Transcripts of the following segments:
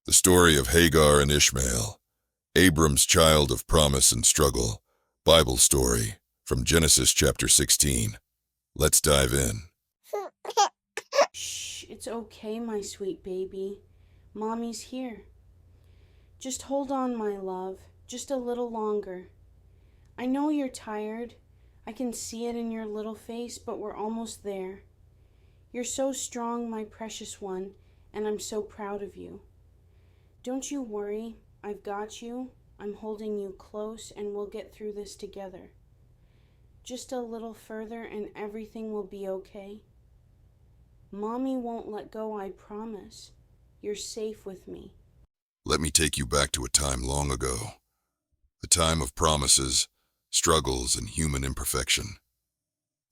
The story of Hagar and Ishmael, Abram's child of promise and struggle, Bible story from Genesis chapter 16. Let's dive in. Shh, it's okay, my sweet baby. Mommy's here. Just hold on, my love, just a little longer. I know you're tired. I can see it in your little face, but we're almost there. You're so strong, my precious one, and I'm so proud of you. Don't you worry, I've got you. I'm holding you close, and we'll get through this together. Just a little further, and everything will be okay. Mommy won't let go, I promise. You're safe with me. Let me take you back to a time long ago. A time of promises, struggles, and human imperfection.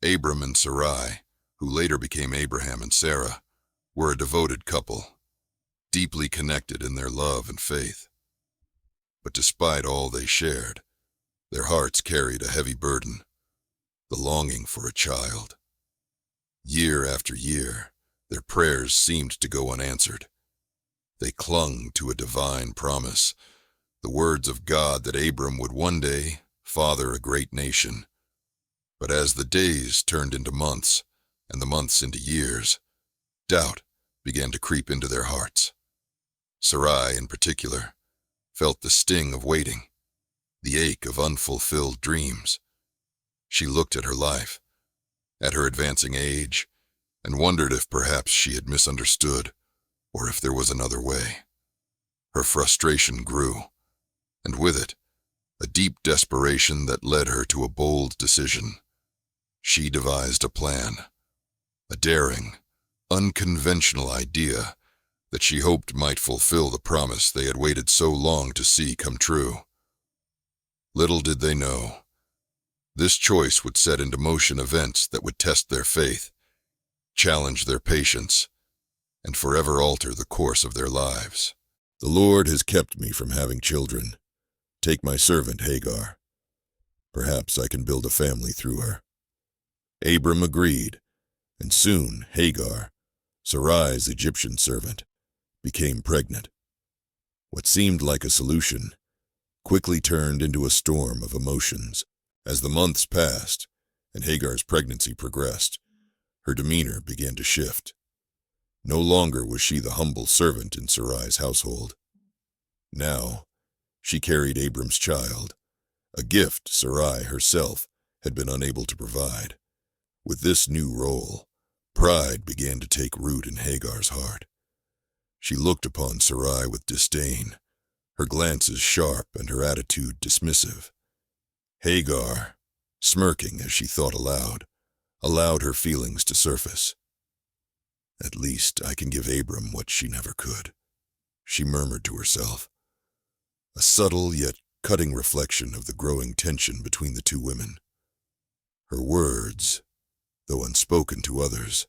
Abram and Sarai, who later became Abraham and Sarah, were a devoted couple, deeply connected in their love and faith. But despite all they shared, their hearts carried a heavy burden, the longing for a child. Year after year, their prayers seemed to go unanswered. They clung to a divine promise, the words of God that Abram would one day father a great nation. But as the days turned into months, and the months into years, doubt began to creep into their hearts. Sarai, in particular, felt the sting of waiting, the ache of unfulfilled dreams. She looked at her life, at her advancing age, and wondered if perhaps she had misunderstood, or if there was another way. Her frustration grew, and with it, a deep desperation that led her to a bold decision. She devised a plan, a daring, unconventional idea that she hoped might fulfill the promise they had waited so long to see come true. Little did they know, this choice would set into motion events that would test their faith, challenge their patience, and forever alter the course of their lives. The Lord has kept me from having children. Take my servant Hagar. Perhaps I can build a family through her. Abram agreed, and soon Hagar, Sarai's Egyptian servant, became pregnant. What seemed like a solution quickly turned into a storm of emotions. As the months passed and Hagar's pregnancy progressed, her demeanor began to shift. No longer was she the humble servant in Sarai's household. Now, she carried Abram's child, a gift Sarai herself had been unable to provide. With this new role, pride began to take root in Hagar's heart. She looked upon Sarai with disdain, her glances sharp and her attitude dismissive. Hagar, smirking as she thought aloud, allowed her feelings to surface. At least I can give Abram what she never could, she murmured to herself. A subtle yet cutting reflection of the growing tension between the two women. Her words, though unspoken to others,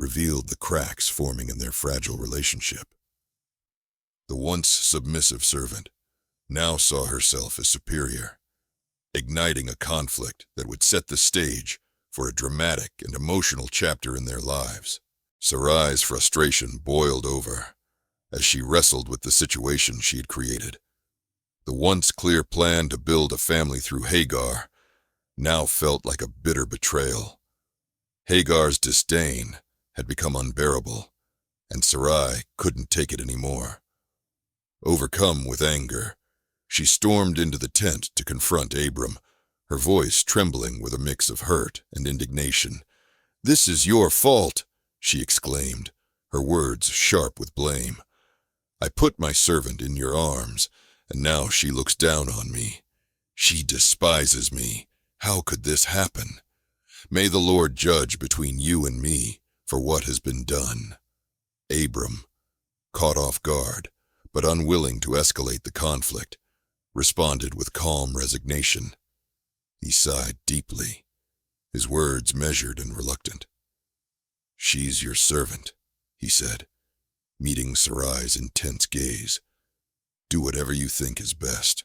revealed the cracks forming in their fragile relationship. The once submissive servant now saw herself as superior, igniting a conflict that would set the stage for a dramatic and emotional chapter in their lives. Sarai's frustration boiled over as she wrestled with the situation she had created. The once clear plan to build a family through Hagar now felt like a bitter betrayal. Hagar's disdain had become unbearable, and Sarai couldn't take it anymore. Overcome with anger, she stormed into the tent to confront Abram, her voice trembling with a mix of hurt and indignation. "This is your fault," she exclaimed, her words sharp with blame. "I put my servant in your arms, and now she looks down on me. She despises me. How could this happen? May the Lord judge between you and me for what has been done." Abram, caught off guard, but unwilling to escalate the conflict, responded with calm resignation. He sighed deeply, his words measured and reluctant. "She's your servant," he said, meeting Sarai's intense gaze. "Do whatever you think is best."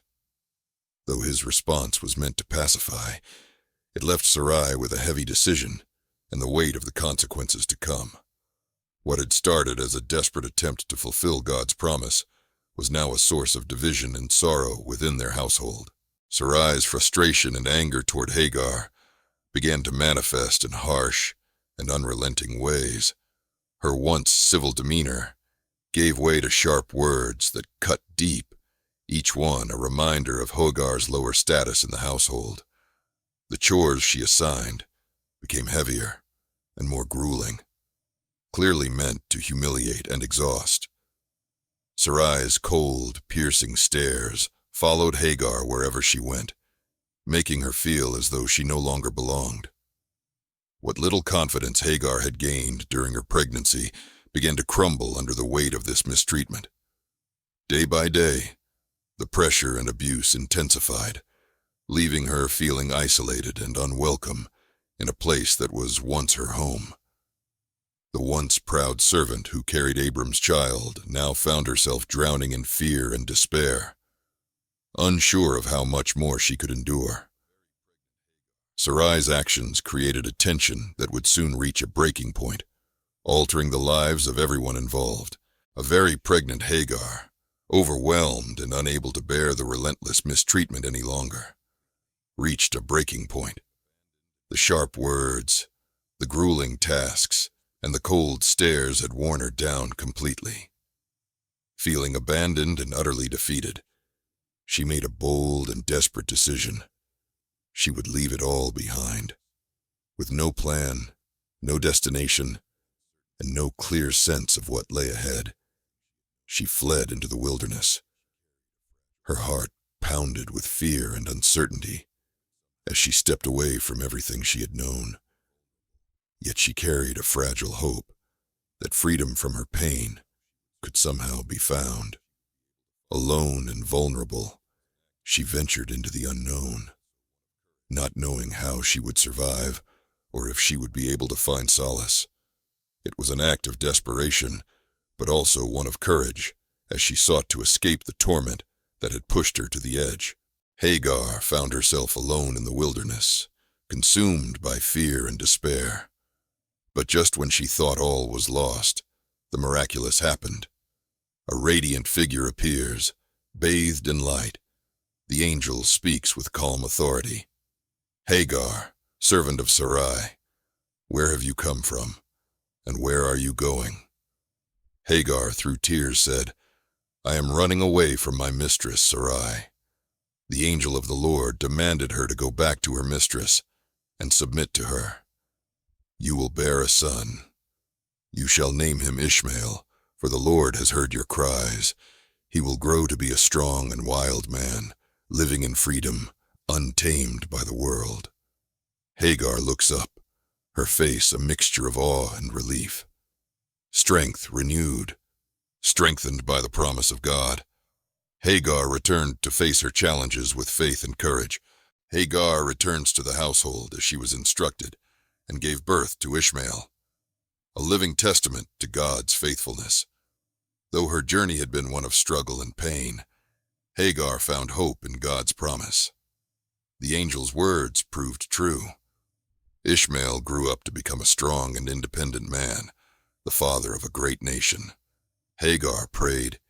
Though his response was meant to pacify, it left Sarai with a heavy decision and the weight of the consequences to come. What had started as a desperate attempt to fulfill God's promise was now a source of division and sorrow within their household. Sarai's frustration and anger toward Hagar began to manifest in harsh and unrelenting ways. Her once civil demeanor gave way to sharp words that cut deep, each one a reminder of Hagar's lower status in the household. The chores she assigned became heavier and more grueling, clearly meant to humiliate and exhaust. Sarai's cold, piercing stares followed Hagar wherever she went, making her feel as though she no longer belonged. What little confidence Hagar had gained during her pregnancy began to crumble under the weight of this mistreatment. Day by day, the pressure and abuse intensified, leaving her feeling isolated and unwelcome in a place that was once her home. The once proud servant who carried Abram's child now found herself drowning in fear and despair, unsure of how much more she could endure. Sarai's actions created a tension that would soon reach a breaking point, altering the lives of everyone involved. A very pregnant Hagar, overwhelmed and unable to bear the relentless mistreatment any longer, reached a breaking point. The sharp words, the grueling tasks, and the cold stares had worn her down completely. Feeling abandoned and utterly defeated, she made a bold and desperate decision. She would leave it all behind. With no plan, no destination, and no clear sense of what lay ahead, she fled into the wilderness. Her heart pounded with fear and uncertainty as she stepped away from everything she had known. Yet she carried a fragile hope that freedom from her pain could somehow be found. Alone and vulnerable, she ventured into the unknown, not knowing how she would survive or if she would be able to find solace. It was an act of desperation, but also one of courage, as she sought to escape the torment that had pushed her to the edge. Hagar found herself alone in the wilderness, consumed by fear and despair. But just when she thought all was lost, the miraculous happened. A radiant figure appears, bathed in light. The angel speaks with calm authority. "Hagar, servant of Sarai, where have you come from, and where are you going?" Hagar, through tears, said, "I am running away from my mistress, Sarai." The angel of the Lord demanded her to go back to her mistress and submit to her. "You will bear a son. You shall name him Ishmael, for the Lord has heard your cries. He will grow to be a strong and wild man, living in freedom, untamed by the world." Hagar looks up, her face a mixture of awe and relief. Strength renewed, strengthened by the promise of God, Hagar returned to face her challenges with faith and courage. Hagar returns to the household as she was instructed and gave birth to Ishmael, a living testament to God's faithfulness. Though her journey had been one of struggle and pain, Hagar found hope in God's promise. The angel's words proved true. Ishmael grew up to become a strong and independent man, the father of a great nation. Hagar prayed,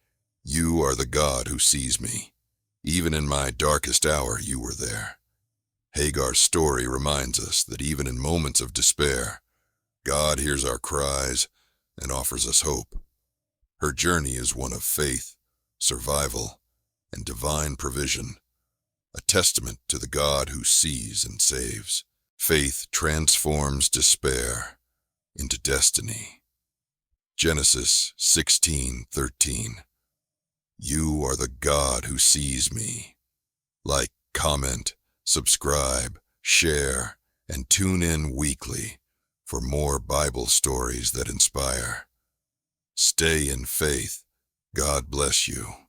"You are the God who sees me. Even in my darkest hour, you were there." Hagar's story reminds us that even in moments of despair, God hears our cries and offers us hope. Her journey is one of faith, survival, and divine provision, a testament to the God who sees and saves. Faith transforms despair into destiny. Genesis 16:13. You are the God who sees me. Like, comment, subscribe, share, and tune in weekly for more Bible stories that inspire. Stay in faith. God bless you.